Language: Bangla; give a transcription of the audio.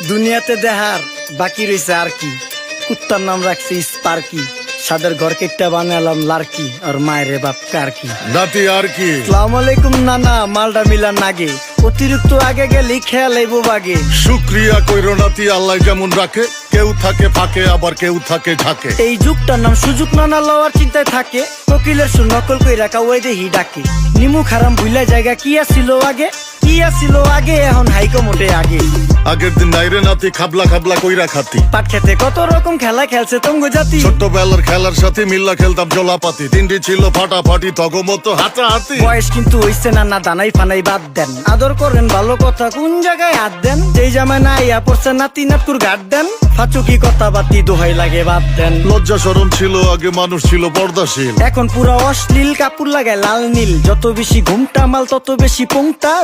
দুনিয়াতে দেহার বাকি রয়েছে আর কি। কুত্তার নাম রাখছি স্পার্কি, সাদের ঘর কেটটা বানালাম লার্কি, আর মায়ের বাপ কারকি। নাতি আর কি? আসসালামু আলাইকুম নানা, মালডা মিলান নাগে, অতিরিক্ত আগে গেলে খেয়াল আইব বাগে। শুক্রিয়া কইরো নাতি, আল্লাহ যেমন রাখে, কেউ থাকে ফাঁকে আবার কেউ থাকে ঝাঁকে। এই যুগটার নাম সুযোগ নানা লওয়ার চিন্তায় থাকে, কোকিলের সুর নকল কই রাখা ওই দেহি ডাকে। নিমু খারাম ভুলা জায়গা কি আসিল আগে, কি আসিল আগে, এখন হাইকো মোটে আগে। আগের দিন নাইরে নাতি খাবলা খাবলা কইরা খাতি, পাট খেতে কত রকম খেলা খেলছে তঙ্গ জাতি। ছোট্টবেলার খেলার সাথে মিল্লা খেলতাম জলাপাতি, তিনটি ছিল ফাটাফাটি তগমতো হাতাহাতি। বয়স কিন্তু হইছে না, না দানাই ফানাই বাদ দেন, আদর করেন ভালো কথা কোন জায়গায় হাত দেন। যেই জামায় না ইয়া পড়ছে নাতি নাতকুর গাট দেন, ফাচুকি কথা বাতি দোহাই লাগে বাদ দেন। লজ্জা শরম ছিল আগে, মানুষ ছিল পর্দাশীল, এখন পুরা অশ্লীল কাপড় লাগায় লাল নীল, যত বেশি ঘুমটা মাল তত বেশি পোংটা।